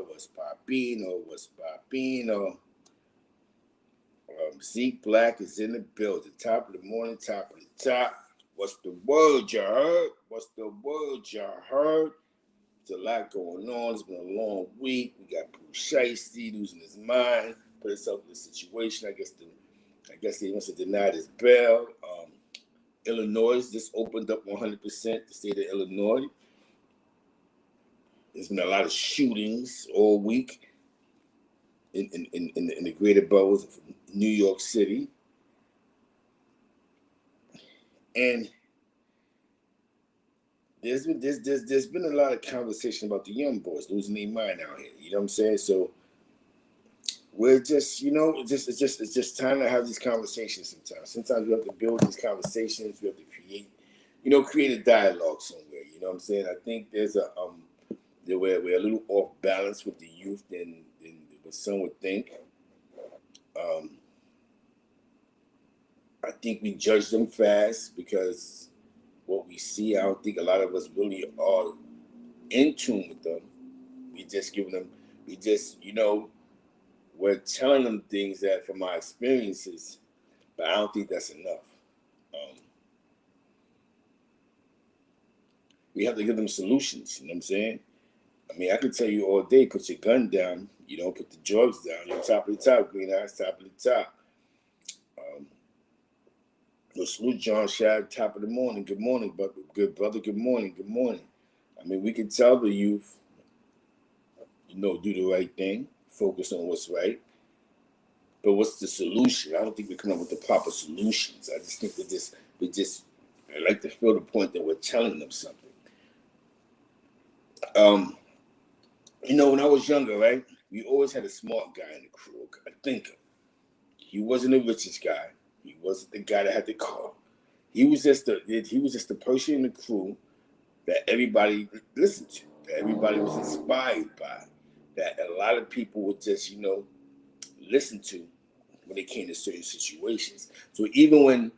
What's Papino? What's Papino? Zeke Black is in the building. Top of the morning, top of the top. What's the word you heard? What's the word you heard? There's a lot going on. It's been a long week. We got Pooh Shiesty losing his mind, put himself in a situation. I guess he wants to deny his bail. Illinois just opened up 100%. The state of Illinois. There's been a lot of shootings all week in the greater boroughs of New York City. And there's been a lot of conversation about the young boys losing their mind out here. You know what I'm saying? So we're just, it's just time to have these conversations sometimes. Sometimes we have to build these conversations. We have to create a dialogue somewhere. You know what I'm saying? I think there's we're a little off balance with the youth than what some would think. I think we judge them fast because what we see, I don't think a lot of us really are in tune with them. We're telling them things that from our experiences, but I don't think that's enough. We have to give them solutions, you know what I'm saying? I mean, I could tell you all day, put your gun down, put the drugs down. You're top of the top, Green Eyes, top of the top. Salute John Shad, top of the morning. Good morning, good brother. Good morning. Good morning. I mean, we can tell the youth, do the right thing, focus on what's right. But what's the solution? I don't think we come up with the proper solutions. I just think I like to feel the point that we're telling them something. When I was younger, right, we always had a smart guy in the crew, a thinker. He wasn't the richest guy. He wasn't the guy that had the car. He was just the person in the crew that everybody listened to, that everybody was inspired by, that a lot of people would just, listen to when it came to certain situations. So even when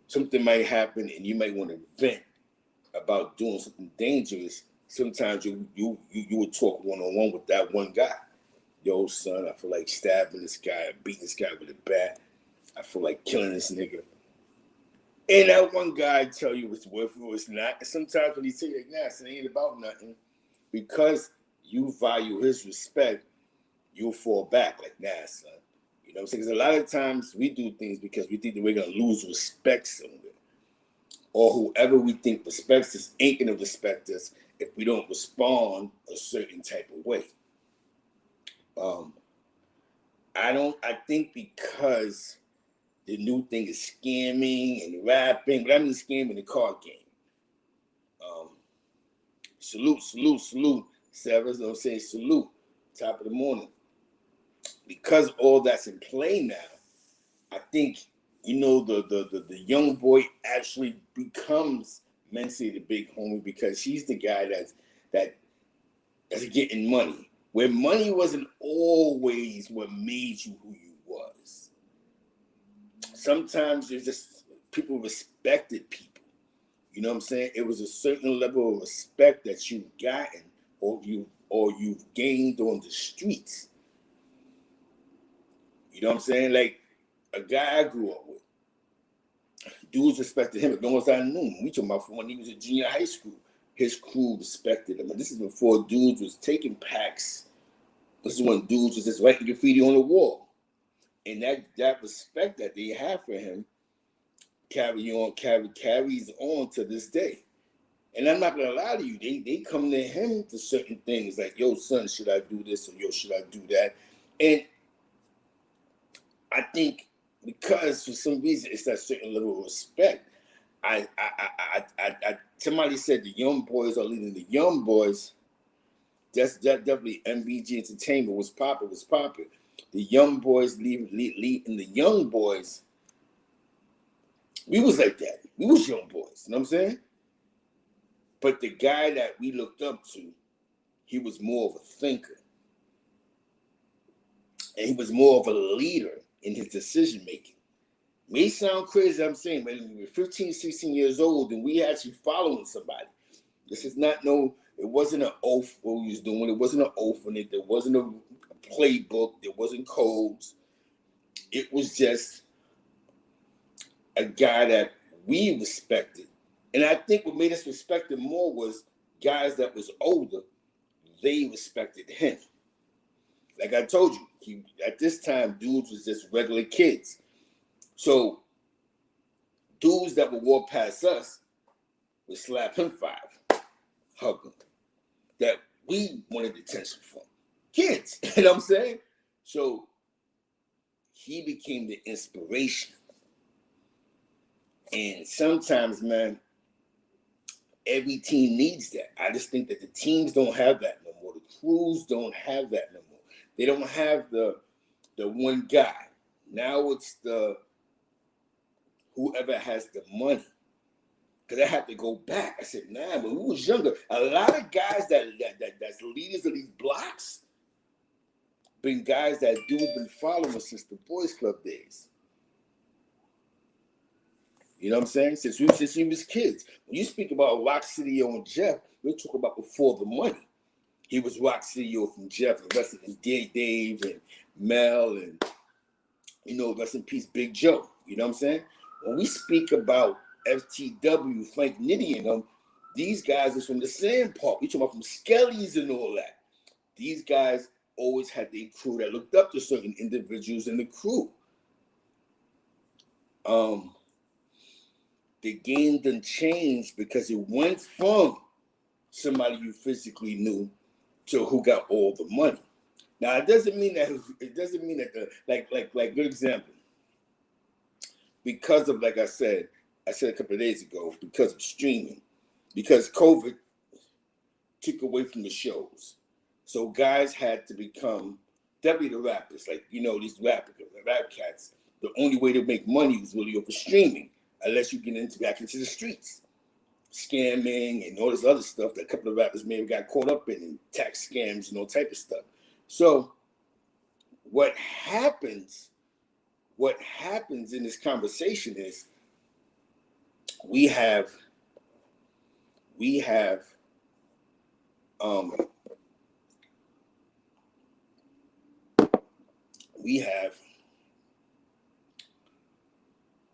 something might happen and you might want to vent about doing something dangerous, sometimes you would talk one-on-one with that one guy. Yo, son, I feel like stabbing this guy, beating this guy with a bat. I feel like killing this nigga. And that one guy tell you it's worth it or it's not. And sometimes when he say like, nah, it ain't about nothing, because you value his respect, you'll fall back like, nah, son. You know what I'm saying? Because a lot of times we do things because we think that we're going to lose respect somewhere. Or whoever we think respects us ain't going to respect us if we don't respond a certain type of way. I think because the new thing is scamming and rapping, but I mean scamming the card game. Salute. Sarah's gonna say salute, top of the morning. Because all that's in play now, I think, the young boy actually becomes mentally the big homie because he's the guy that's getting money. Where money wasn't always what made you who you was. Sometimes it's just people respected people. You know what I'm saying? It was a certain level of respect that you've gotten or you've gained on the streets. You know what I'm saying? Like a guy I grew up with. Dudes respected him. No one's I knew him. We talking about from when he was in junior high school. His crew respected him. And this is before dudes was taking packs. This is when dudes was just writing graffiti on the wall. And that respect that they have for him carries on to this day. And I'm not gonna lie to you, they come to him for certain things like, yo, son, should I do this? Or yo, should I do that? And I think because for some reason it's that certain level of respect. Somebody said the young boys are leading the young boys. That's definitely MBG Entertainment was popping. The young boys leading the young boys. We was like that. We was young boys. You know what I'm saying? But the guy that we looked up to, he was more of a thinker. And he was more of a leader in his decision making. May sound crazy, I'm saying, but when we were 15, 16 years old and we actually following somebody. This is not no It wasn't an oath what we was doing. It wasn't an oath in it. There wasn't a playbook. There wasn't codes. It was just a guy that we respected. And I think what made us respect him more was guys that was older, they respected him. Like I told you, at this time, dudes was just regular kids. So dudes that would walk past us would slap him 5, hug him. That we wanted attention from. Kids, you know what I'm saying? So he became the inspiration. And sometimes, man, every team needs that. I just think that the teams don't have that no more. The crews don't have that no more. They don't have the one guy. Now it's the whoever has the money. Because I had to go back. I said, nah, when we was younger, a lot of guys that's leaders of these blocks been guys that dude been following since the Boys Club days. You know what I'm saying? Since we was kids. When you speak about Rock City and Jeff, we're talking about before the money. He was Rock City from Jeff, and rest in Dave and Mel, and rest in peace, Big Joe. You know what I'm saying? When we speak about FTW, Frank Nitty and them, these guys are from the same part. We talking about from Skelly's and all that. These guys always had their crew that looked up to certain individuals in the crew. The game done changed because it went from somebody you physically knew to who got all the money. Now it doesn't mean that like good example. Because of, like I said a couple of days ago, because of streaming, because COVID took away from the shows. So guys had to become definitely the rappers, like these rap cats. The only way to make money was really over streaming. Unless you get back into the streets, scamming and all this other stuff that a couple of rappers may have got caught up in, and tax scams and all type of stuff. So what happens in this conversation is we have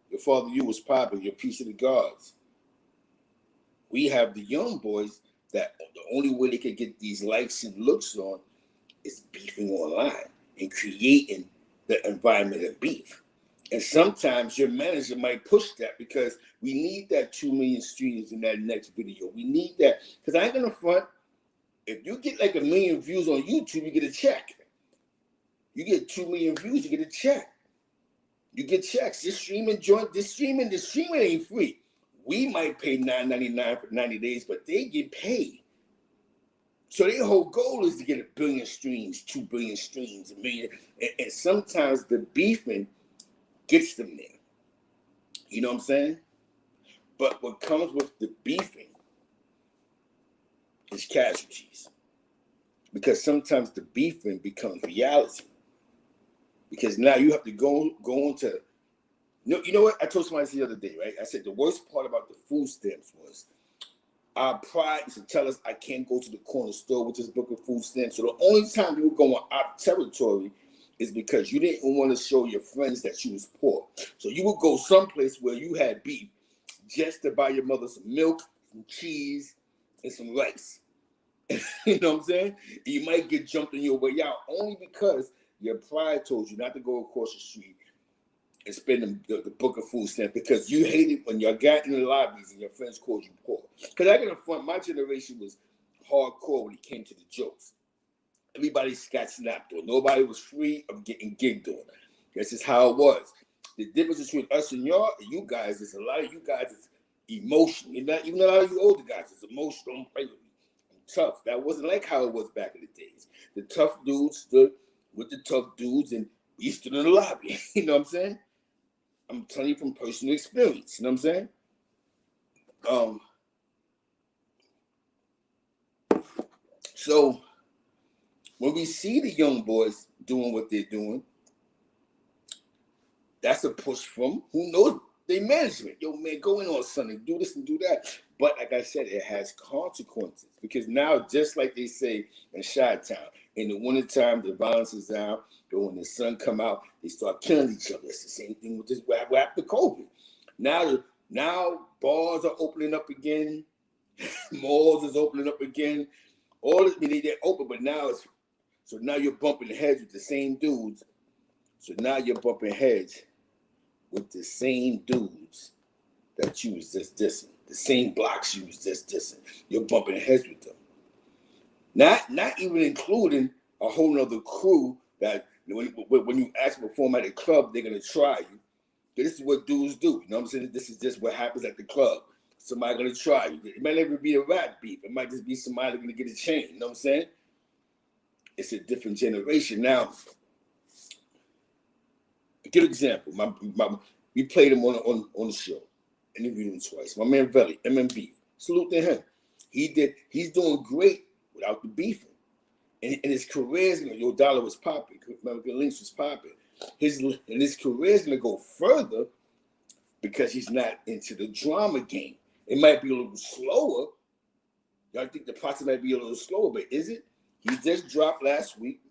your father, you was popping, your piece of the gods. We have the young boys that the only way they could get these likes and looks on is beefing online and creating the environment of beef. And sometimes your manager might push that because we need that 2 million streams in that next video. We need that. Because I ain't gonna front, if you get like 1 million views on YouTube, you get a check. You get 2 million views, you get a check. You get checks. This streaming ain't free. We might pay $9.99 for 90 days, but they get paid. So their whole goal is to get 1 billion streams, 2 billion streams, 1 million. And sometimes the beefing gets them there. You know what I'm saying? But what comes with the beefing is casualties. Because sometimes the beefing becomes reality. Because now you have to go into, you know what? I told somebody the other day, right? I said the worst part about the food stamps was our pride is to tell us I can't go to the corner store with this book of food stamps. So the only time you would go on our territory is because you didn't want to show your friends that you was poor. So you would go someplace where you had beef just to buy your mother some milk, some cheese, and some rice. You know what I'm saying? You might get jumped on your way out only because your pride told you not to go across the street and spend the book of food stamps because you hated when y'all got in the lobbies and your friends called you poor. Because I can front, my generation was hardcore when it came to the jokes. Everybody got snapped on. Nobody was free of getting gigged on. This is how it was. The difference between us and you guys is a lot of you guys is emotional. Even a lot of you older guys is emotional. Don't play with me. I'm tough. That wasn't like how it was back in the days. The tough dudes stood with the tough dudes and we stood in the lobby. You know what I'm saying? I'm telling you from personal experience. You know what I'm saying? So when we see the young boys doing what they're doing, that's a push from who knows They management, yo man, go in on Sunday, do this and do that. But like I said, it has consequences because now, just like they say in Chi-Town, in the wintertime, the violence is down. But when the sun come out, they start killing each other. It's the same thing with this after COVID. Now bars are opening up again, malls is opening up again. All this, I mean, they're open, but now it's so now you're bumping heads with the same dudes. So now you're bumping heads with the same dudes that you was just dissing, the same blocks you was just dissing. You're bumping heads with them. Not even including a whole nother crew that when you ask them to perform at a club, they're gonna try you. This is what dudes do. You know what I'm saying? This is just what happens at the club. Somebody gonna try you. It might never be a rap beef. It might just be somebody gonna get a chain. You know what I'm saying? It's a different generation now. A good example. We played him on the show. Interviewed him twice. My man Velly, MMB. Salute to him. He's doing great without the beefing. And his career is gonna, Yo Dollar was popping. American Links was popping. His career is gonna go further because he's not into the drama game. It might be a little slower. Y'all think the process might be a little slower, but is it? He just dropped last week,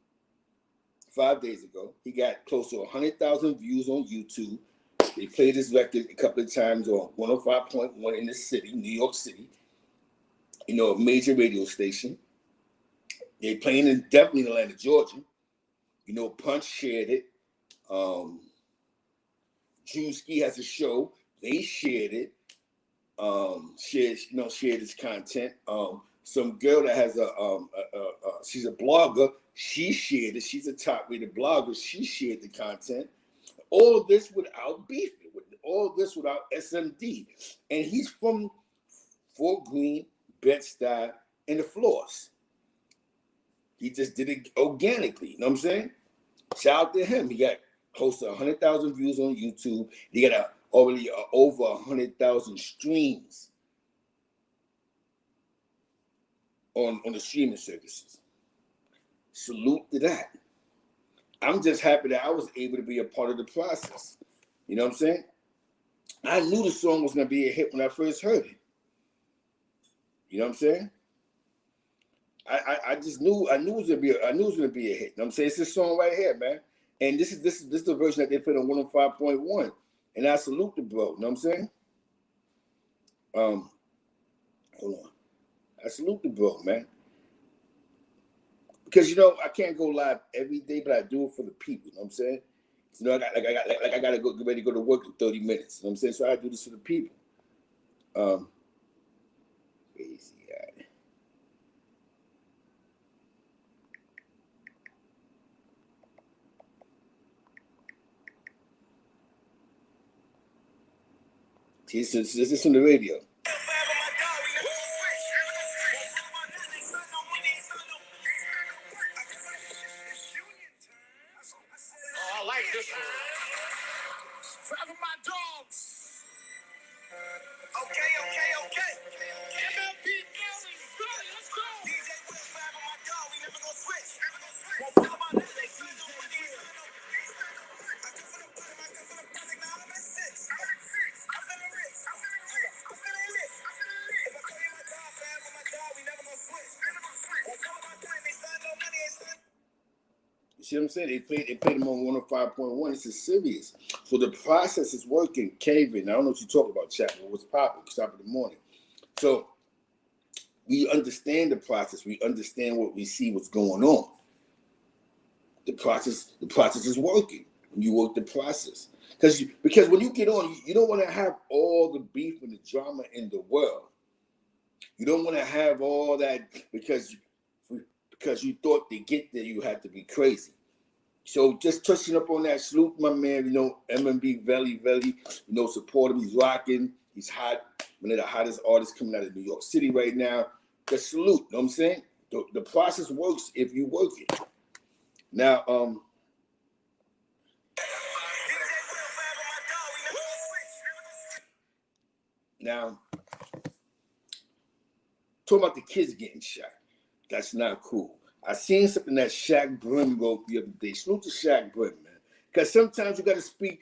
5 days ago. He got close to 100,000 views on YouTube. They played his record a couple of times on 105.1 in the city, New York City. You know, a major radio station. They're playing definitely in Atlanta, Georgia. You know, Punch shared it. Drewski has a show. They shared it. Shared his content. Some girl that has she's a blogger. She shared it. She's a top-rated blogger. She shared the content. All this without beefing. All this without SMD. And he's from Fort Greene, Bed-Stuy, and the Floors. He just did it organically. You know what I'm saying? Shout out to him. He got close to 100,000 views on YouTube. He got already over 100,000 streams on the streaming services. Salute to that. I'm just happy that I was able to be a part of the process. You know what I'm saying? I knew the song was gonna be a hit when I first heard it. You know what I'm saying? I just knew it was gonna be a hit. You know what I'm saying? It's this song right here, man. And this is the version that they put on 105.1. And I salute the bro. You know what I'm saying? Hold on. I salute the bro, man. Because you know I can't go live every day, but I do it for the people. You know what I'm saying? You know, I gotta go get ready to go to work in 30 minutes. You know what I'm saying? So I do this for the people. Crazy guy. This is on the radio. I like this one. Forever my dogs. Okay. MLB Gary, let's go. DJ Will, forever my dog. We never gonna switch. Won't tell my name. They see no money. I come for the project, now I'm at 6. I'm feeling rich. I'm feeling lit. If I call you my dog, forever my dog. We never gonna switch. Won't tell my name. They sign no money. You see what I'm saying? They played them on 105.1. This is serious. So the process is working. Kevin, I don't know what you talk about, chat, but what's popping? Top of the morning. So we understand the process. We understand what we see, what's going on. The process is working. When you work the process. Because when you get on, you don't want to have all the beef and the drama in the world. You don't want to have all that because you thought to get there, you had to be crazy. So just touching up on that, salute my man, you know, MMB Velly, you know, support him. He's rocking. He's hot. One of the hottest artists coming out of New York City right now. Just salute, you know what I'm saying? The process works if you work it. Now, talking about the kids getting shot. That's not cool. I seen something that shaqbrim wrote the other day. Salute to shaqbrim, man. Because sometimes you got to speak.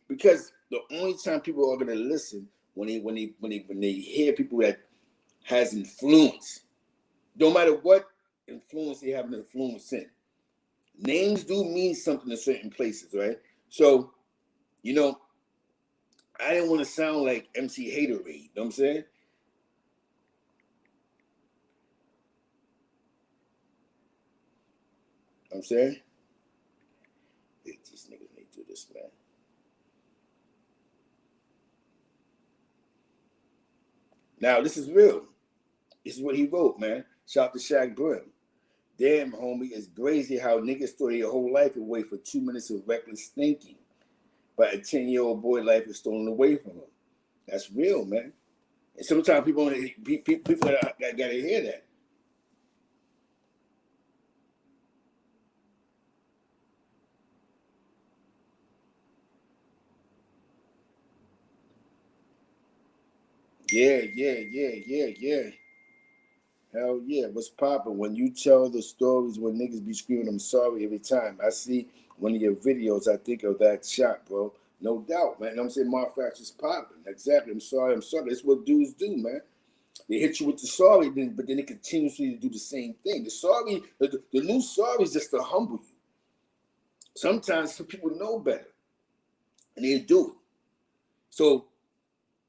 Because the only time people are gonna listen when they hear people that has influence, no matter what influence they have an influence in. Names do mean something in certain places, right? So, you know, I didn't want to sound like MC Haterade. You know what I'm saying? These niggas may do this, man. Now, this is real. This is what he wrote, man. Shout out to shaqbrim. Damn, homie, it's crazy how niggas throw their whole life away for 2 minutes of reckless thinking. But a 10-year-old boy life is stolen away from him. That's real, man. And sometimes people gotta hear that. Yeah. Hell yeah, what's poppin'? When you tell the stories when niggas be screaming, I'm sorry every time. I see one of your videos, I think of that shot, bro. No doubt, man. I'm saying my facts is popping. Exactly. I'm sorry. That's what dudes do, man. They hit you with the sorry, but then they continuously do the same thing. The new sorry is just to humble you. Sometimes some people know better, and they do it. So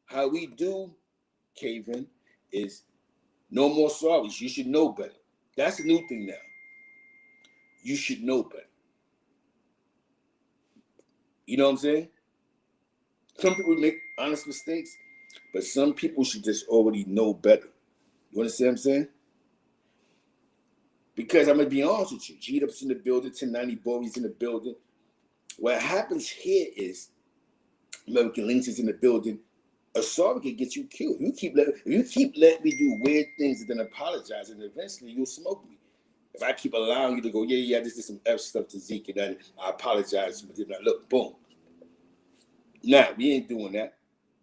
how we do cave in is no more sorries. You should know better. That's a new thing now. You should know better. You know what I'm saying? Some people make honest mistakes, but some people should just already know better. You understand what I'm saying? Because I'm gonna be honest with you, G-Dup's in the building, 1090 Bory's in the building. What happens here is American Lynx is in the building. A sorry can get you killed. If you keep letting me do weird things and then apologize, and eventually you'll smoke me. If I keep allowing you to go, yeah, this is some F stuff to Zeke, and then I apologize, but then I look, boom. Nah, we ain't doing that.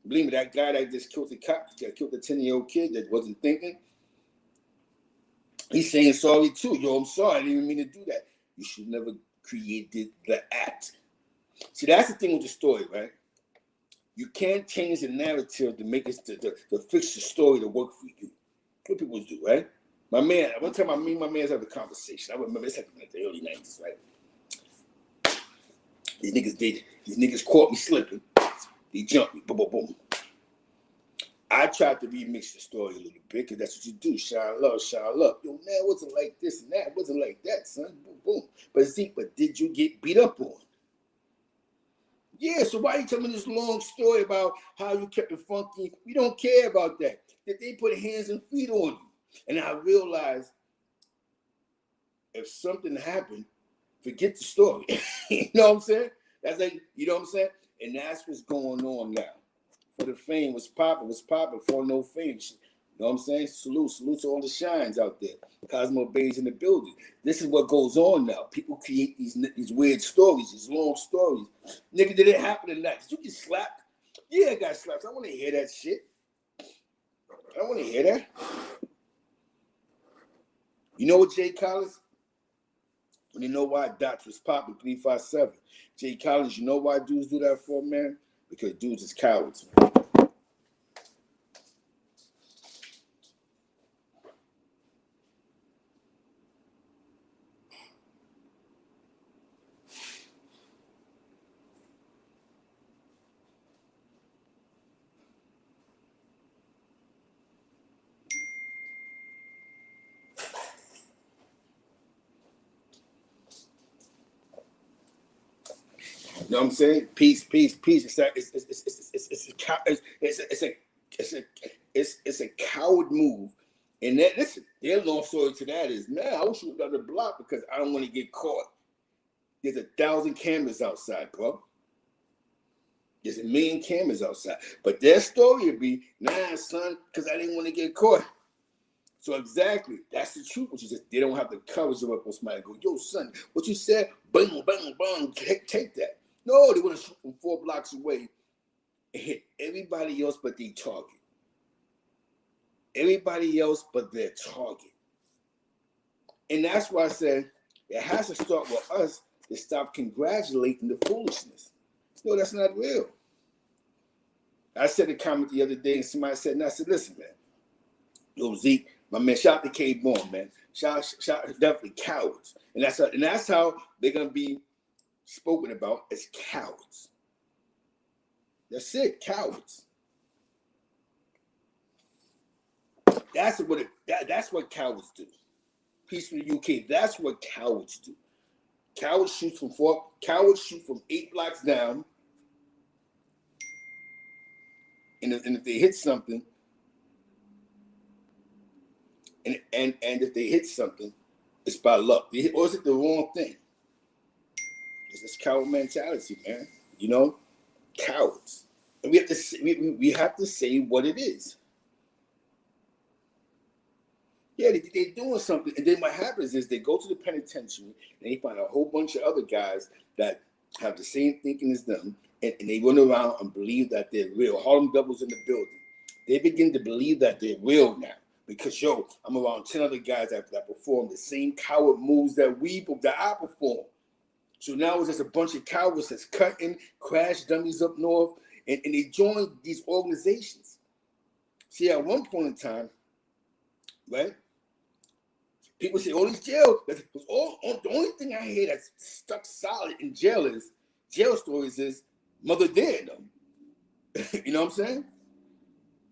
Believe me, that guy that just killed the cop, that killed the 10-year-old kid that wasn't thinking, he's saying sorry too. Yo, I'm sorry, I didn't even mean to do that. You should never created the act. See, that's the thing with the story, right? You can't change the narrative to make it to fix the story to work for you. What people do, right? My man, one time me and my man had a conversation. I remember this happened in the early 90s, right? These niggas caught me slipping. They jumped me, boom, boom, boom. I tried to remix the story a little bit, because that's what you do. Shine love. Yo, man, it wasn't like this and that. It wasn't like that, son. Boom, boom. But Zeke, did you get beat up on? Yeah, so why are you telling me this long story about how you kept it funky? We don't care about that. That they put hands and feet on you. And I realized if something happened, forget the story. You know what I'm saying? That's like, you know what I'm saying? And that's what's going on now. For the fame, what's popping for no fame. You know what I'm saying? Salute to all the shines out there. Cosmo Bay's in the building. This is what goes on now. People create these weird stories, these long stories. Nigga, did it happen or not? Did you get slapped? Yeah, I got slapped. I want to hear that shit. I want to hear that. You know what, Jay Collins? You know why Dots was popping 357. Jay Collins, you know why dudes do that for, man? Because dudes is cowards, man. You know what I'm saying? Peace. It's a coward move. And that, listen, their long story to that is, man, I wish you would have the block because I don't want to get caught. There's 1,000 cameras outside, bro. There's 1,000,000 cameras outside. But their story would be, nah, son, because I didn't want to get caught. So exactly, that's the truth. Which is just they don't have the courage to up on somebody and go, yo, son, what you said, bang, bang, bang, take that. No, they want to shoot from 4 blocks away and hit everybody else but their target. Everybody else but their target. And that's why I said it has to start with us to stop congratulating the foolishness. No, that's not real. I said a comment the other day, and somebody said, and I said, listen, man. Yo, Zeke, my man, shout out to K-Born, man. Shout definitely cowards. And that's how they're going to be spoken about, as cowards. That's it, cowards. That's what cowards do. Peace from the UK. That's what cowards do. Cowards shoot from 8 blocks down. And if they hit something, and if they hit something, it's by luck. Or is it the wrong thing? It's this coward mentality, man. You know, cowards. And we have to say what it is. Yeah, they're doing something, and then what happens is they go to the penitentiary and they find a whole bunch of other guys that have the same thinking as them, and they run around and believe that they're real. Harlem Doubles in the building. They begin to believe that they're real now because, I'm around 10 other guys that perform the same coward moves that I perform. So now it's just a bunch of cowards that's cutting, crash dummies up north, and they join these organizations. See, at one point in time, right? People say, "Oh, these jail." The only thing I hear that's stuck solid in jail stories is mother dead them. You know what I'm saying?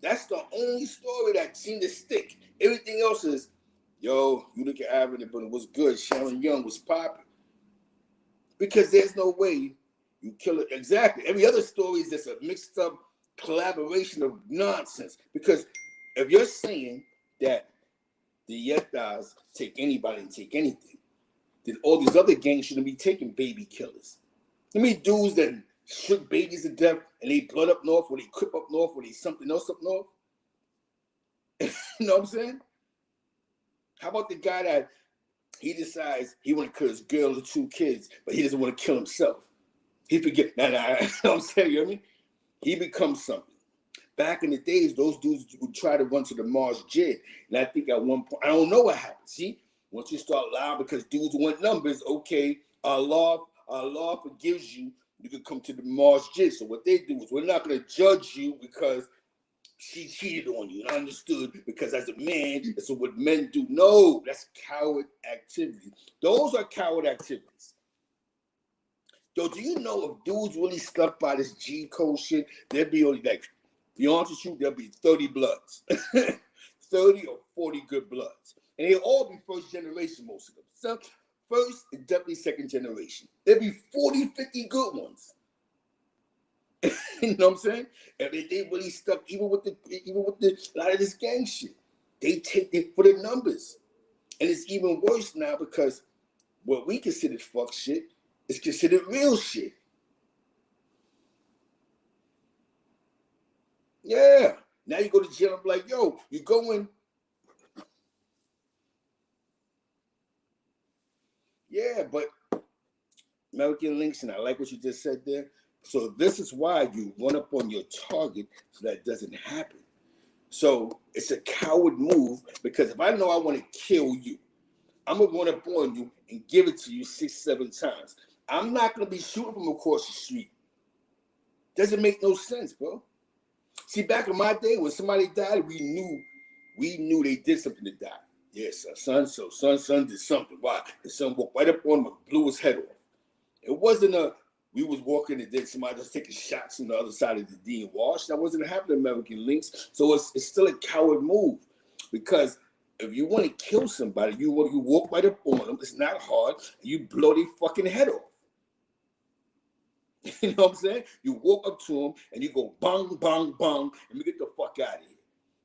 That's the only story that seemed to stick. Everything else is, you look at Avenue, but it was good. Sharon Young was popping. Because there's no way you kill it. Exactly. Every other story is just a mixed up collaboration of nonsense. Because if you're saying that the Yetas take anybody and take anything, then all these other gangs shouldn't be taking baby killers. I mean, dudes that shook babies to death and they blood up north, or they crip up north, or they something else up north. You know what I'm saying? How about the guy that he decides he want to kill his girl or 2 kids, but he doesn't want to kill himself? He forget. You know what I'm saying? You know what I mean? He becomes something. Back in the days, those dudes would try to run to the Mars Jid. And I think at one point, I don't know what happened. See, once you start lying because dudes want numbers, okay, Allah forgives you. You can come to the Mars Jid. So what they do is, we're not going to judge you because she cheated on you. And I understood because as a man, that's what men do. No, that's coward activity. Those are coward activities. Yo, do you know if dudes really stuck by this G code shit, there'd be only like, to be honest with you, there'll be 30 bloods. 30 or 40 good bloods. And they'll all be first generation, most of them. So first and definitely second generation. There'll be 40, 50 good ones. You know what I'm saying? And they really stuck, even with the a lot of this gang shit. They take it for the numbers. And it's even worse now because what we consider fuck shit is considered real shit. Yeah. Now you go to jail and be like, yo, you going. Yeah, but American Links, and I like what you just said there. So this is why you run up on your target so that doesn't happen. So it's a coward move because if I know I want to kill you, I'm going to run up on you and give it to you 6, 7 times. I'm not going to be shooting from across the street. Doesn't make no sense, bro. See, back in my day when somebody died, we knew they did something to die. Yes, son did something. Why? The son walked right up on him and blew his head off. It wasn't we was walking and then somebody was taking shots on the other side of the Dean Wash. That wasn't happening, American Links. So it's still a coward move because if you want to kill somebody, you walk right up on them. It's not hard. You blow their fucking head off. You know what I'm saying? You walk up to them and you go bang, bang, bang, and you get the fuck out of here.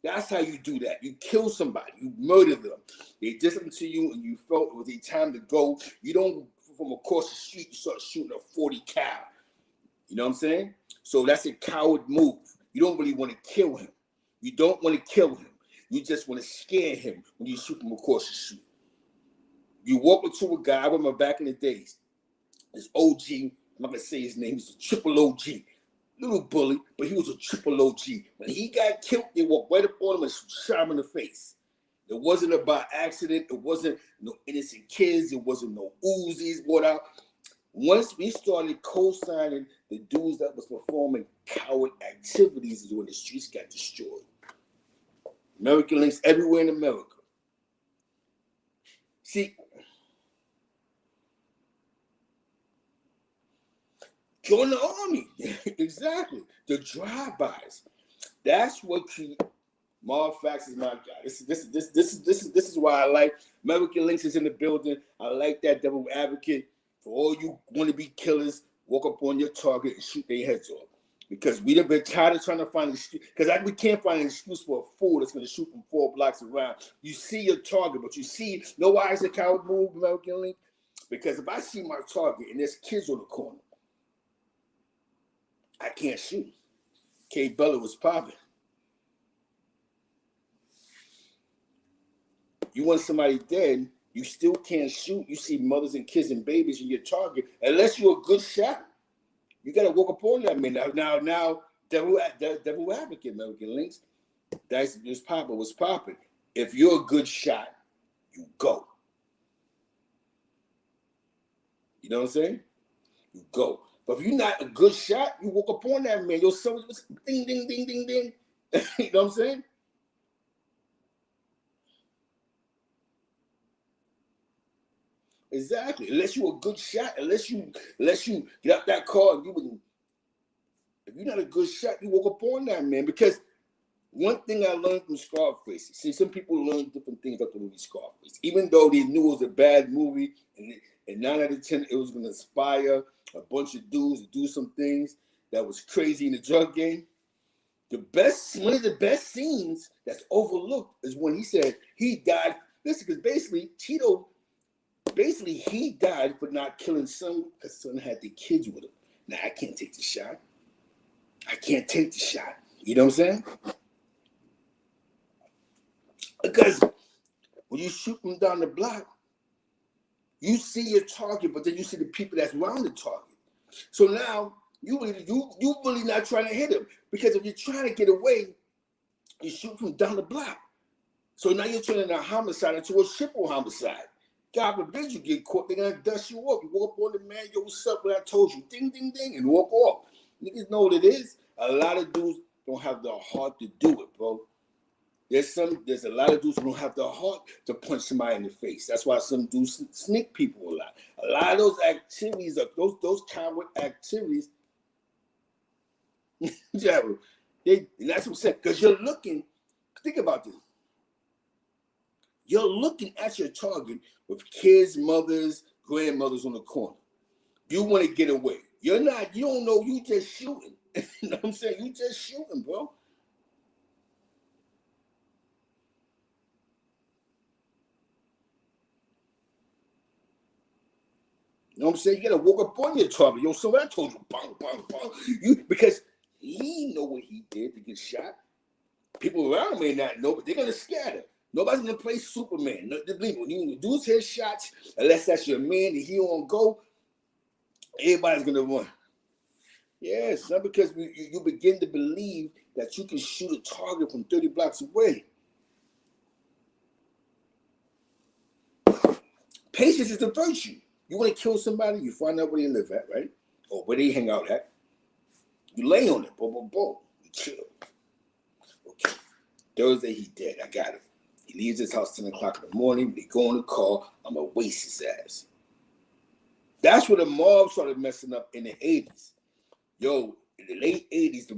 That's how you do that. You kill somebody. You murder them. They did something to you and you felt it was their time to go. You don't, from across the street, you start shooting a 40 cal. You know what I'm saying? So that's a coward move. You don't really want to kill him. You don't want to kill him. You just want to scare him when you shoot him across the street. You walk up to a guy, I remember back in the days, this OG, I'm not going to say his name, he's a triple OG. Little bully, but he was a triple OG. When he got killed, they walked right up on him and shot him in the face. It wasn't about accident. It wasn't no innocent kids. It wasn't no Uzis brought out. Once we started co-signing the dudes that was performing coward activities is when the streets got destroyed. American links everywhere in America. See, join the army. Exactly. The drive-bys. That's what Marv Fax is my guy. This is why I like American Links is in the building. I like that devil advocate for all you wanna-be killers. Walk up on your target and shoot their heads off. Because we have been tired of trying to find an excuse. Because we can't find an excuse for a fool that's going to shoot from 4 blocks around. You see your target, but you know why it's a coward move, American Link? Because if I see my target and there's kids on the corner, I can't shoot. K. Bella was popping. You want somebody dead, you still can't shoot. You see mothers and kids and babies in your target, unless you're a good shot. You got to walk up on that man. Now, devil advocate, American Links. That's just popping. What's popping? If you're a good shot, you go. You know what I'm saying? You go. But if you're not a good shot, you walk up on that man. Your son was ding, ding, ding, ding, ding. You know what I'm saying? Exactly. Unless you're a good shot, unless you get out that car and if you're not a good shot, you walk up on that man. Because one thing I learned from Scarface, see, some people learn different things about the movie Scarface. Even though they knew it was a bad movie, and 9 out of 10, it was going to inspire a bunch of dudes to do some things that was crazy in the drug game. One of the best scenes that's overlooked is when he said he died. Listen, because basically Tito, he died for not killing son because son had the kids with him. Now I can't take the shot. You know what I'm saying? Because when you shoot them down the block, you see your target, but then you see the people that's around the target. So now you really not trying to hit him, because if you're trying to get away, you shoot from down the block. So now you're turning a homicide into a triple homicide. God forbid you get caught, they're gonna dust you off. You walk up on the man, yo, what's up? What I told you, ding, ding, ding, and walk off. Niggas know what it is. A lot of dudes don't have the heart to do it, bro. There's a lot of dudes who don't have the heart to punch somebody in the face. That's why some dudes sneak people a lot. A lot of those activities, those coward activities, yeah, and that's what I'm saying. Because you're looking, think about this. You're looking at your target with kids, mothers, grandmothers on the corner. You want to get away. You don't know, you just shooting. You know what I'm saying? You just shooting, bro. You know what I'm saying? You gotta walk up on your target. Yo, so I told you, bang, bang, bang. Because he know what he did to get shot. People around him may not know, but they're gonna scatter. Nobody's gonna play Superman. Believe me, when you do his shots, unless that's your man and he on go, everybody's gonna run. Yeah, son, because you begin to believe that you can shoot a target from 30 blocks away. Patience is a virtue. You want to kill somebody, you find out where they live at, right? Or where they hang out at. You lay on it, boom, boom, boom. You kill. Okay. Thursday, he dead. I got him. He leaves his house 10 o'clock in the morning. They go in the car. I'm going to waste his ass. That's where the mob started messing up in the 80s. Yo, in the late 80s,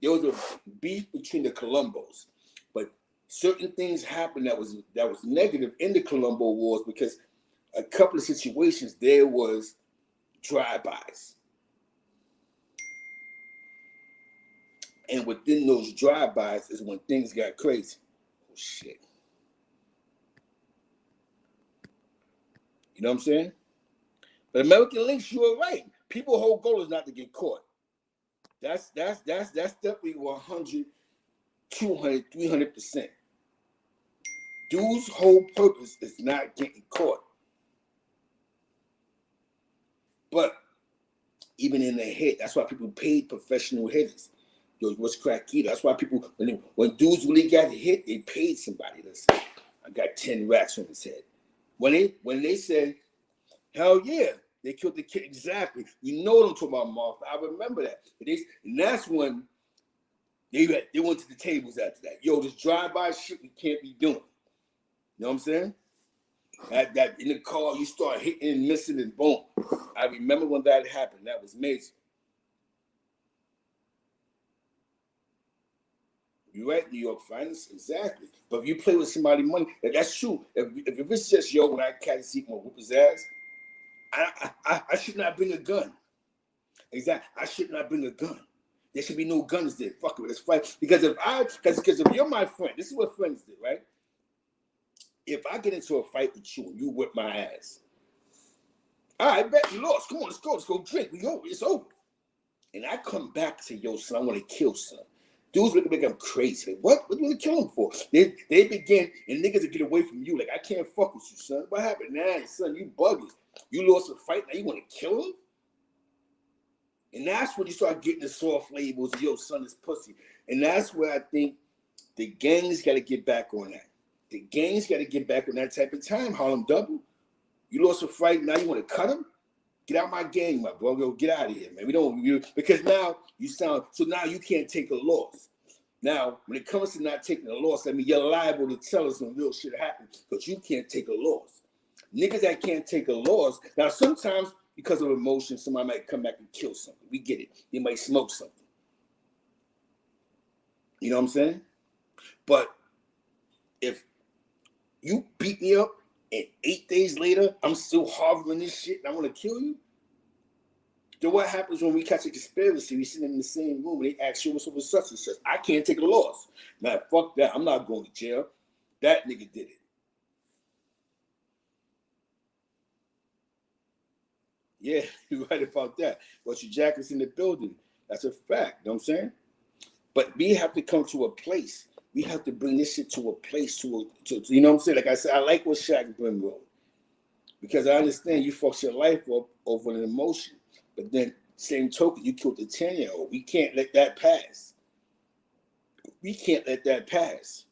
there was a beef between the Colombos. But certain things happened that was negative in the Colombo Wars, because a couple of situations there was drive-bys. And within those drive-bys is when things got crazy. Oh, shit. You know what I'm saying? But American Links, you were right. People's whole goal is not to get caught. That's definitely 100, 200, 300%. Dude's whole purpose is not getting caught. But even in the hit, that's why people paid professional hitters. Yo, what's crack either? That's why people, when dudes really got hit, they paid somebody. Listen, I got 10 racks on his head. When they said, hell yeah, They killed the kid. Exactly. You know what I'm talking about, Martha. I remember that. And that's when they went to the tables after that. Yo, this drive-by shit we can't be doing. You know what I'm saying? That in the car, you start hitting and missing and boom. I remember when that happened. That was major. You right, New York finest, exactly. But if you play with somebody's money, that's true. If it's just yo, when I catch a seat, I'm gonna whoop his ass. I should not bring a gun. Exactly. I should not bring a gun. There should be no guns there. Fuck it, let's fight. Because if you're my friend, this is what friends did, right? If I get into a fight with you and you whip my ass, all right, bet you lost. Come on, let's go drink. It's over. And I come back and say, yo, son, I want to kill son. Dudes look like I'm crazy. Like, what? What do you want to kill him for? They begin, and niggas will get away from you. Like, I can't fuck with you, son. What happened? Nah, son, you bugging. You lost a fight, now you want to kill him? And that's when you start getting the soft labels, yo, son is pussy. And that's where I think the gangs got to get back on that. The gangs got to get back on that type of time. Harlem Double. You lost a fight, now you want to cut him? Get out my gang, my bro. Yo, get out of here, man. Because now you sound, so now you can't take a loss. Now, when it comes to not taking a loss, I mean, you're liable to tell us when real shit happens because you can't take a loss. Niggas that can't take a loss, now sometimes because of emotion, somebody might come back and kill something. We get it. They might smoke something. You know what I'm saying? But if you beat me up and 8 days later, I'm still harboring this shit and I want to kill you, then what happens when we catch a conspiracy? We sit in the same room and they ask you what's over such and such. I can't take a loss. Now, fuck that. I'm not going to jail. That nigga did it. Yeah, you're right about that. But your jacket's in the building. That's a fact. You know what I'm saying? But we have to come to a place. We have to bring this shit to a place, to you know what I'm saying? Like I said, I like what shaqbrim wrote. Because I understand you fucked your life up over an emotion. But then, same token, you killed a 10-year-old. We can't let that pass. We can't let that pass.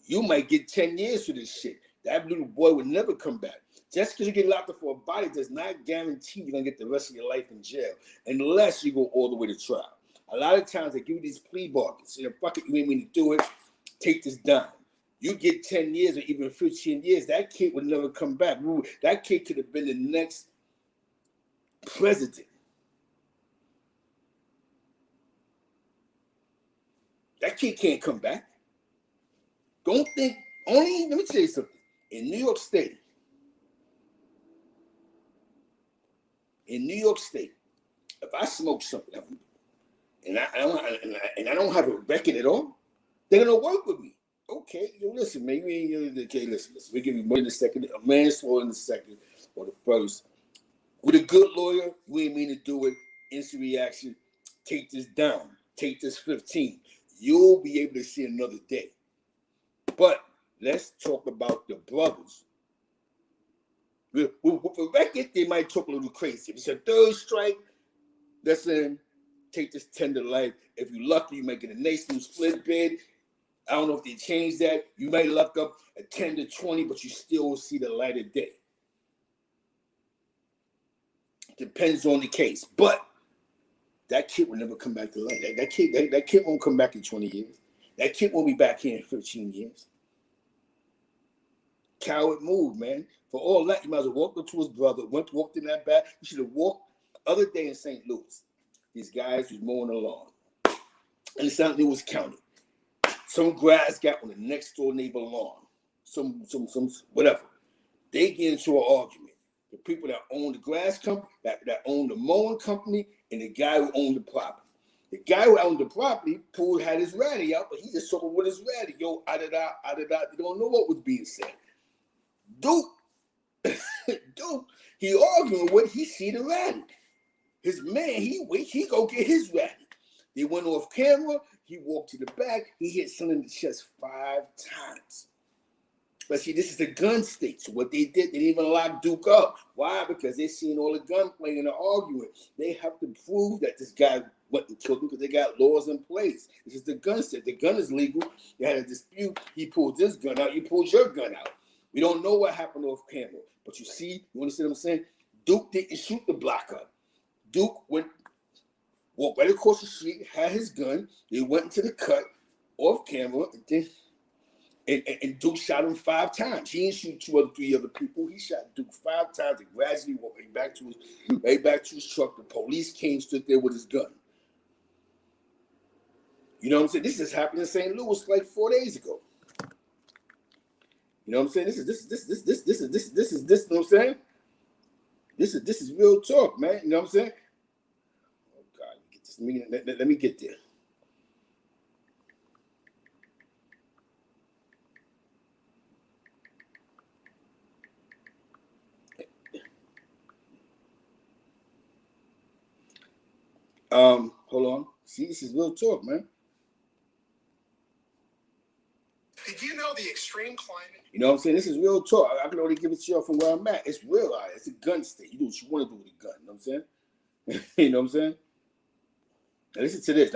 You might get 10 years for this shit. That little boy would never come back. Just because you get locked up for a body does not guarantee you're going to get the rest of your life in jail. Unless you go all the way to trial. A lot of times they give you these plea bargains. You know, fuck it, you ain't mean to do it. Take this down. You get 10 years or even 15 years, that kid would never come back. That kid could have been the next president. That kid can't come back. Don't think, let me tell you something. In New York State, if I smoke something and I don't have a record at all, they're gonna work with me. Okay, yo, listen, man, listen. We give you money in the second, a manslaughter in the second or the first. With a good lawyer, we ain't mean to do it. Instant reaction. Take this down. Take this 15. You'll be able to see another day. But let's talk about the brothers. With a record, they might talk a little crazy. If it's a third strike, listen, take this 10 to life. If you're lucky, you might get a nice new split bid. I don't know if they changed that. You might luck up a 10 to 20, but you still will see the light of day. Depends on the case. But that kid will never come back to life. That kid won't come back in 20 years. That kid won't be back here in 15 years. Coward move, man. For all that, you might as well walk up to his brother, walked in that back. You should have walked other day in St. Louis. These guys was mowing the lawn. And St. Louis County. Some grass got on the next door neighbor lawn. Some whatever. They get into an argument. The people that own the grass company, that own the mowing company, and the guy who owned the property. The guy who owned the property, had his ratty out, but he just talking with his ratty. Yo, ah-da-da. You don't know what was being said. Duke, he arguing with, he see the ratty. His man, he go get his ratty. They went off camera. He walked to the back. He hit someone in the chest 5 times. But see, this is a gun state. So what they did, they didn't even lock Duke up. Why? Because they seen all the gunplay and the arguing. They have to prove that this guy went and killed him because they got laws in place. This is the gun state. The gun is legal. They had a dispute. He pulled this gun out. You pulled your gun out. We don't know what happened off camera. But you see, you understand what I'm saying? Duke didn't shoot the block up. Duke walked right across the street, had his gun. They went into the cut off camera, and Duke shot him 5 times. He didn't shoot 2 or 3 other people. He shot Duke 5 times and gradually walked right back to his truck. The police came, stood there with his gun. You know what I'm saying? This just happened in St. Louis like 4 days ago. You know what I'm saying? This is you know what I'm saying? This is real talk, man. You know what I'm saying? Oh God, let me get there. Hold on. See, this is real talk, man. Did you know the extreme climate? You know what I'm saying? This is real talk. I can only give it to y'all from where I'm at. It's real. It's a gun state. You do what you want to do with a gun. You know what I'm saying? You know what I'm saying? Now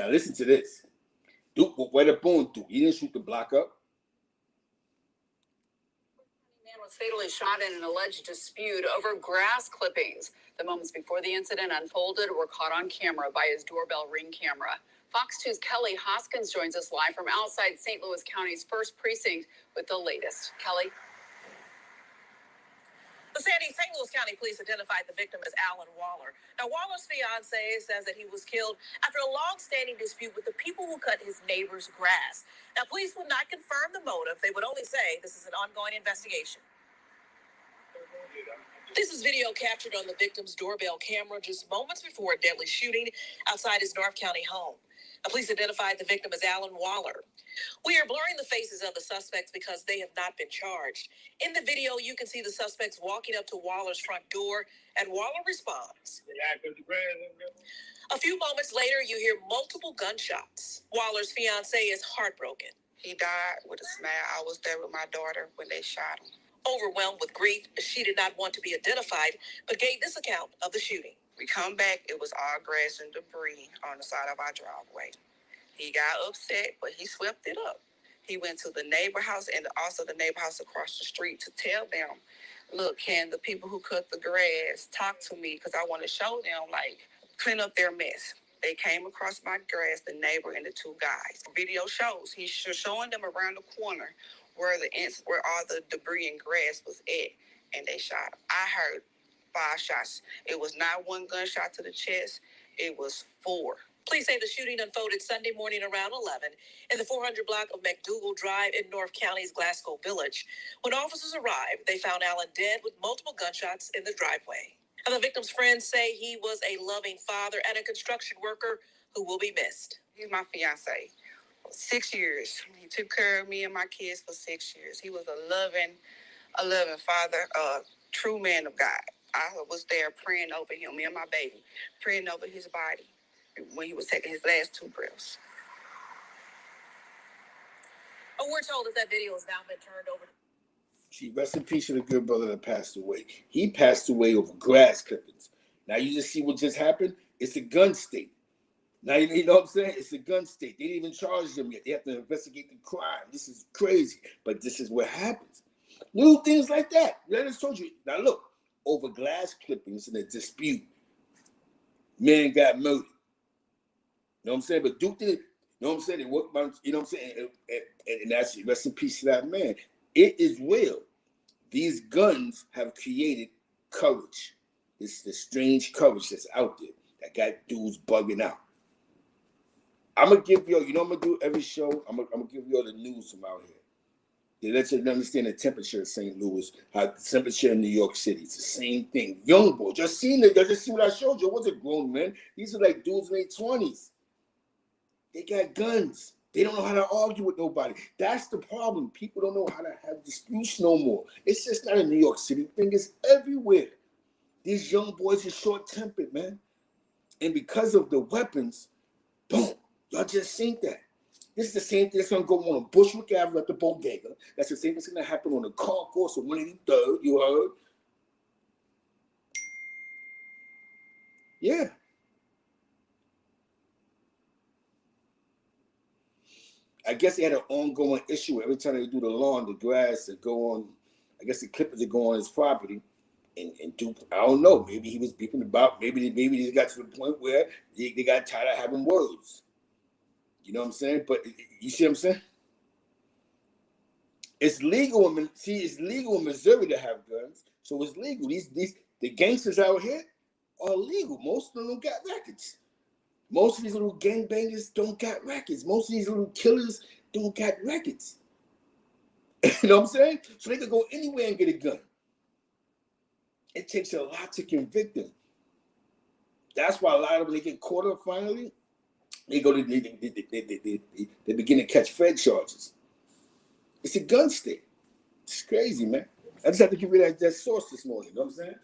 listen to this. Duke, where the bone Duke? He didn't shoot the block up. Man was fatally shot in an alleged dispute over grass clippings. The moments before the incident unfolded were caught on camera by his doorbell Ring camera. Fox 2's Kelly Hoskins joins us live from outside St. Louis County's 1st Precinct with the latest. Kelly? Sandy, St. Louis County Police identified the victim as Alan Waller. Now, Waller's fiance says that he was killed after a long-standing dispute with the people who cut his neighbor's grass. Now, police would not confirm the motive. They would only say this is an ongoing investigation. This is video captured on the victim's doorbell camera just moments before a deadly shooting outside his North County home. Now, police identified the victim as Alan Waller. We are blurring the faces of the suspects because they have not been charged. In the video, you can see the suspects walking up to Waller's front door, and Waller responds. A few moments later, you hear multiple gunshots. Waller's fiance is heartbroken. He died with a smile. I was there with my daughter when they shot him. Overwhelmed with grief, she did not want to be identified, but gave this account of the shooting. We come back, it was all grass and debris on the side of our driveway. He got upset, but he swept it up. He went to the neighbor house and also the neighbor house across the street to tell them, look, can the people who cut the grass talk to me? Because I want to show them, like, clean up their mess. They came across my grass, the neighbor and the 2 guys. The video shows he's showing them around the corner where all the debris and grass was at, and they shot him. I heard 5 shots. It was not 1 gunshot to the chest. It was 4. Police say the shooting unfolded Sunday morning around 11 in the 400 block of McDougal Drive in North County's Glasgow Village. When officers arrived, they found Allen dead with multiple gunshots in the driveway. And the victim's friends say he was a loving father and a construction worker who will be missed. He's my fiance. 6 years. He took care of me and my kids for 6 years. He was a loving father, a true man of God. I was there praying over him, me and my baby, praying over his body when he was taking his last 2 breaths. We're told that video has now been turned over. Gee, rest in peace to the good brother that passed away. He passed away over grass clippings. Now you just see what just happened? It's a gun state. Now you know what I'm saying? It's a gun state. They didn't even charge them yet. They have to investigate the crime. This is crazy. But this is what happens. Little things like that. I just told you. Now look, over glass clippings in a dispute, man got murdered. You know what I'm saying? But Duke didn't. You know what I'm saying? You know what I'm saying? And that's it. Rest in peace to that man. It is real. These guns have created courage. It's the strange courage that's out there that got dudes bugging out. I'm going to give you, you know what I'm going to do every show? I'm going to give you all the news from out here. They let you understand the temperature of St. Louis, how the temperature in New York City. It's the same thing. Young boy, just seen it. Just see what I showed you. It wasn't grown men. These are like dudes in their 20s. They got guns. They don't know how to argue with nobody. That's the problem. People don't know how to have disputes no more. It's just not a New York City thing. It's everywhere. These young boys are short-tempered, man. And because of the weapons, boom, y'all just seen that. This is the same thing that's going to go on Bushwick Avenue at the Bodega. That's the same thing that's going to happen on the concourse of 183rd, you heard? Yeah. I guess they had an ongoing issue every time they do the lawn, the grass that go on. I guess the clippers that go on his property. and do, I don't know, maybe he was beeping about, maybe they got to the point where they got tired of having words. You know what I'm saying? But you see what I'm saying? It's legal it's legal in Missouri to have guns, so it's legal. The gangsters out here are legal. Most of them don't got records. Most of these little gangbangers don't got records. Most of these little killers don't got records. You know what I'm saying? So they could go anywhere and get a gun. It takes a lot to convict them. That's why a lot of them, they get caught up finally, they go to they begin to catch Fed charges. It's a gun state. It's crazy, man. I just have to give you that source this morning. You know what I'm saying?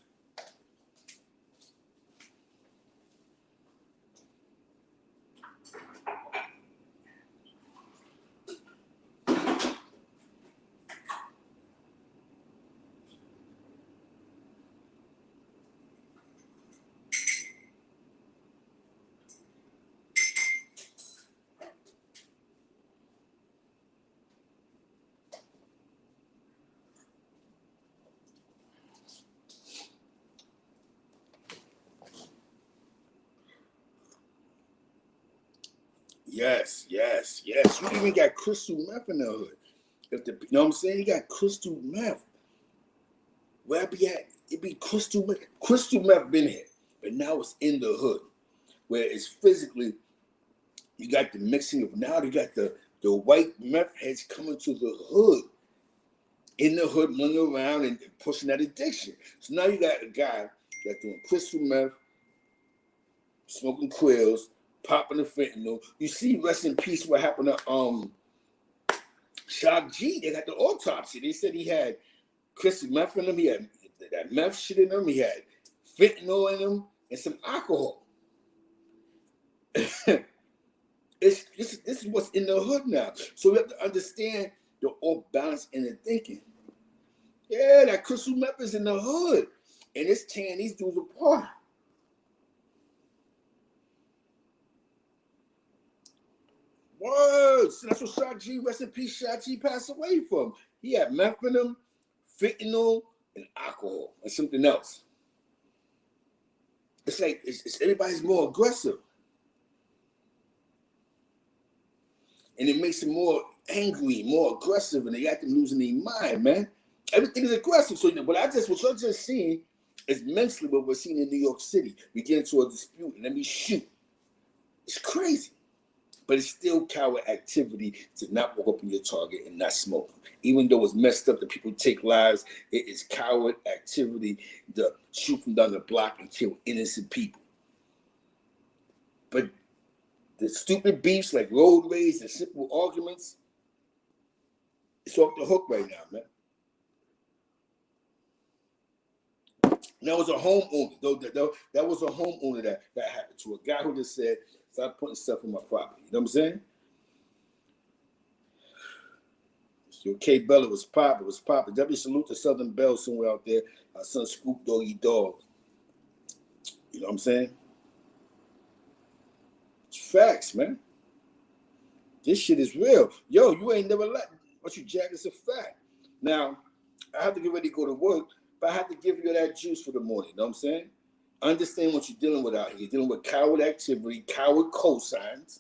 Yes. You even got crystal meth in the hood. You know what I'm saying? You got crystal meth. Where I be at, it be crystal meth. Crystal meth been here, but now it's in the hood, where it's physically, you got the mixing of, now you got the white meth heads coming to the hood. In the hood, running around and pushing that addiction. So now you got a guy that's doing crystal meth, smoking quills, popping the fentanyl. You see, rest in peace, what happened to Shock G. They got the autopsy. They said he had crystal meth in him. He had that meth shit in him. He had fentanyl in him and some alcohol. This is what's in the hood now. So we have to understand the off balance in the thinking. Yeah, that crystal meth is in the hood, and it's tearing these dudes apart. Words. That's what Shock G, rest in peace, Shock G passed away from. He had meth in him, fentanyl, and alcohol, and something else. It's like it's everybody's more aggressive. And it makes them more angry, more aggressive, and they got them losing their mind, man. Everything is aggressive. So what you're just seeing is mentally what we're seeing in New York City. We get into a dispute and let me shoot. It's crazy. But it's still coward activity to not walk up on your target and not smoke them. Even though it's messed up that people take lives, it is coward activity to shoot from down the block and kill innocent people. But the stupid beefs like road rage and simple arguments, it's off the hook right now, man. And that was a homeowner. That was a homeowner that happened to. A guy who just said, stop putting stuff on my property. You know what I'm saying? Your K Bella was popping. W salute to Southern Belle somewhere out there. Our son Scoop Doggy Dog. You know what I'm saying? It's facts, man. This shit is real. Yo, you ain't never let what you jack. It's a fact. Now, I have to get ready to go to work, but I have to give you that juice for the morning. You know what I'm saying? Understand what you're dealing with out here. You're dealing with coward activity, coward cosigns.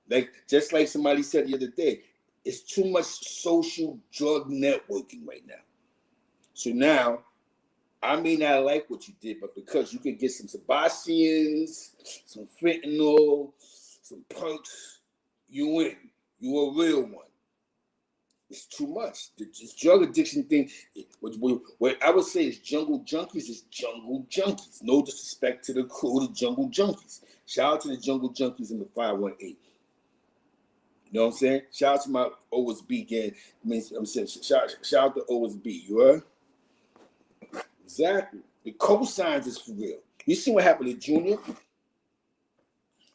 Like just like somebody said the other day, it's too much social drug networking right now. So now, I may not like what you did, but because you can get some Sebastians, some fentanyl, some perks, you win. You're a real one. It's too much. This drug addiction thing, what I would say is jungle junkies is jungle junkies. No disrespect to the crew, the jungle junkies. Shout out to the jungle junkies in the 518. You know what I'm saying? Shout out to my OSB gang. I'm saying shout out to OSB. You heard? Exactly. The cosigns is for real. You see what happened to Junior?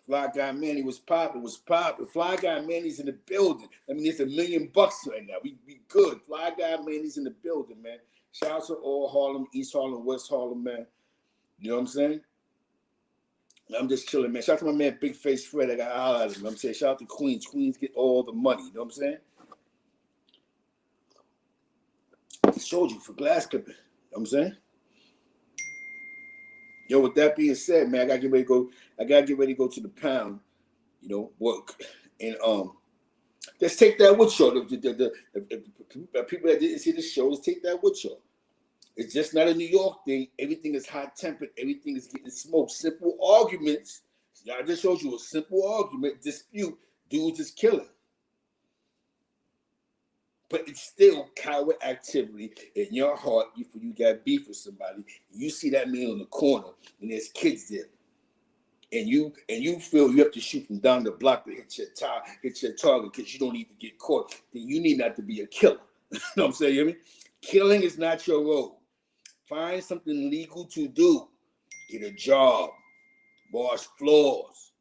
Fly Guy Manny was popping. Fly Guy Manny's in the building. I mean, it's $1 million right now. We good. Fly Guy Manny's in the building, man. Shout out to all Harlem, East Harlem, West Harlem, man. You know what I'm saying? I'm just chilling, man. Shout out to my man Big Face Fred. I got to holler at him. You know what I'm saying? Shout out to Queens. Queens get all the money. You know what I'm saying? I showed you for glass clipping. You know what I'm saying? Yo, with that being said, man, I gotta get ready to go. I gotta get ready to go to the pound. Work and let's take that with y'all. The people that didn't see the show, let's take that with y'all. It's just not a New York thing. Everything is hot tempered. Everything is getting smoked. Simple arguments. I just showed you a simple argument dispute. Dudes is killing. But it's still coward activity in your heart. If you got beef with somebody, you see that man on the corner and there's kids there. And you feel you have to shoot from down the block to hit your target because you don't need to get caught. Then you need not to be a killer. You know what I'm saying? You hear me? Killing is not your role. Find something legal to do. Get a job. Wash floors.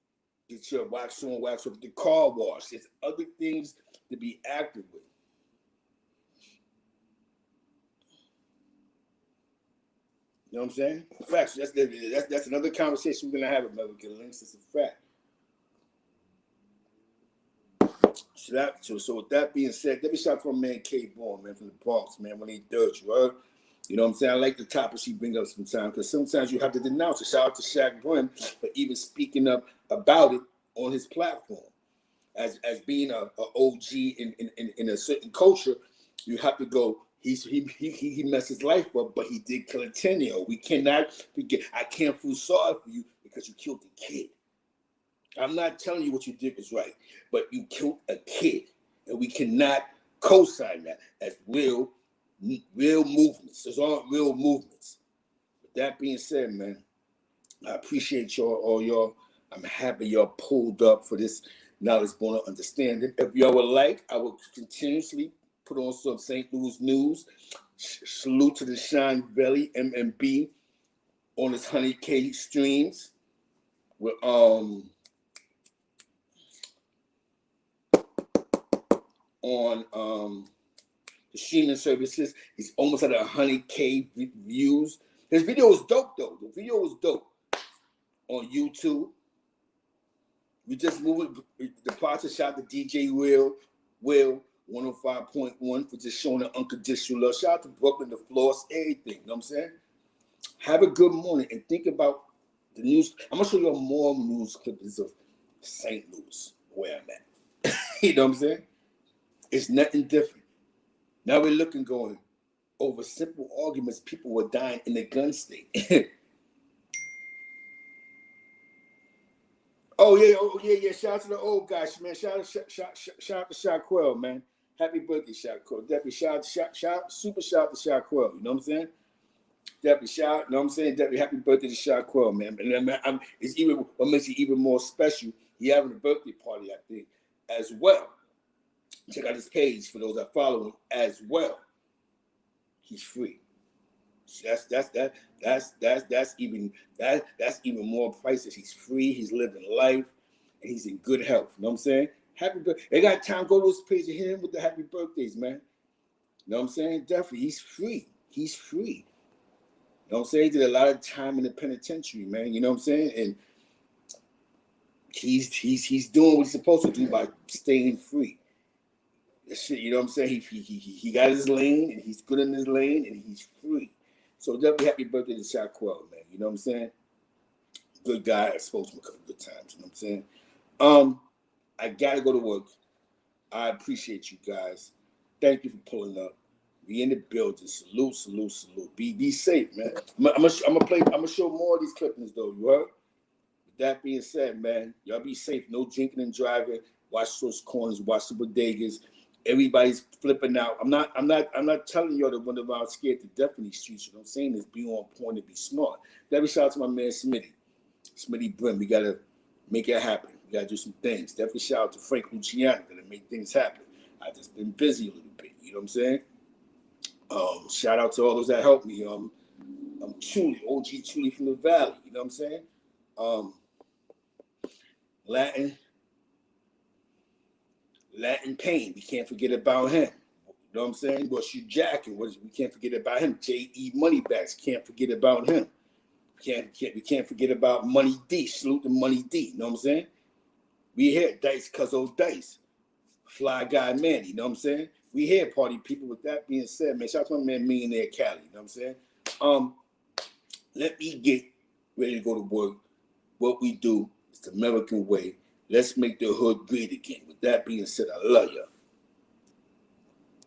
Get your wax on, wax off the car wash. There's other things to be active with. You know what I'm saying? Facts. That's another conversation we're gonna have with American Links. It's a fact. So with that being said, let me shout out to my man K Born, man, from the Bronx, man, when he does, you heard? You know what I'm saying? I like the topics he brings up sometimes because sometimes you have to denounce it. Shout out to shaqbrim for even speaking up about it on his platform. As being a OG in a certain culture, you have to go. He messed his life up, but he did kill a 10-year-old. We cannot forget. I can't feel sorry for you because you killed a kid. I'm not telling you what you did was right, but you killed a kid, and we cannot co-sign that as real movements. Those aren't real movements. With that being said, man, I appreciate y'all. I'm happy y'all pulled up for this knowledge born of understanding. If y'all would like, I will continuously put on some St. Louis news. Salute to the Shine Belly MMB on his 100K streams. With on the streaming services. He's almost at 100K views. His video was dope though. The video was dope on YouTube. We just moved the process shot to DJ Will 105.1 for just showing the unconditional love. Shout out to Brooklyn, the floors, everything. You know what I'm saying? Have a good morning and think about the news. I'm gonna show you more news clips of St. Louis, where I'm at. You know what I'm saying? It's nothing different. Now we're looking going over simple arguments. People were dying in the gun state. Oh yeah. Shout out to the old guys, man. Shout out to Shaquille, man. Happy birthday, Shaquille. Definitely super shout out to Shaquille. You know what I'm saying? Definitely shout. You know what I'm saying? Definitely happy birthday to Shaquille, man. And it's even what makes it even more special. He having a birthday party, I think, as well. Check out his page for those that follow him as well. He's free. That's even more priceless. He's free. He's living life, and he's in good health. You know what I'm saying? Happy birthday! They got time. Go to his page and hit him with the happy birthdays, man. You know what I'm saying? Definitely, he's free. He's free. You know what I'm saying? He did a lot of time in the penitentiary, man. You know what I'm saying? And he's doing what he's supposed to do by staying free. Shit, you know what I'm saying? He got his lane, and he's good in his lane, and he's free. So definitely happy birthday to Shaquille, man. You know what I'm saying? Good guy. I spoke to him a couple good times. You know what I'm saying? I gotta go to work. I appreciate you guys. Thank you for pulling up. We in the building. Salute. Be safe, man. I'm gonna show more of these clippings though. You heard? With that being said, man, y'all be safe. No drinking and driving. Watch those corners. Watch the bodegas. Everybody's flipping out. I'm not telling y'all to run around scared to death in these streets. What I'm saying is be on point and be smart. Definitely shout out to my man Smitty Brim. We gotta make it happen. We gotta do some things. Definitely shout out to Frank Luciano to make things happen. I've just been busy a little bit. You know what I'm saying? Shout out to all those that helped me. I'm Truly, OG Truly from the Valley. You know what I'm saying? Latin Pain, we can't forget about him. You know what I'm saying? What's you jacking? We can't forget about him. J.E. Moneybacks, can't forget about him. We can't forget about Money D. Salute to Money D. You know what I'm saying? We here, Dice Cuzzo Dice. Fly Guy Manny, you know what I'm saying? We here, party people. With that being said, man, shout out to my man Millionaire Cali, you know what I'm saying? Let me get ready to go to work. What we do is the American way. Let's make the hood great again. With that being said, I love you.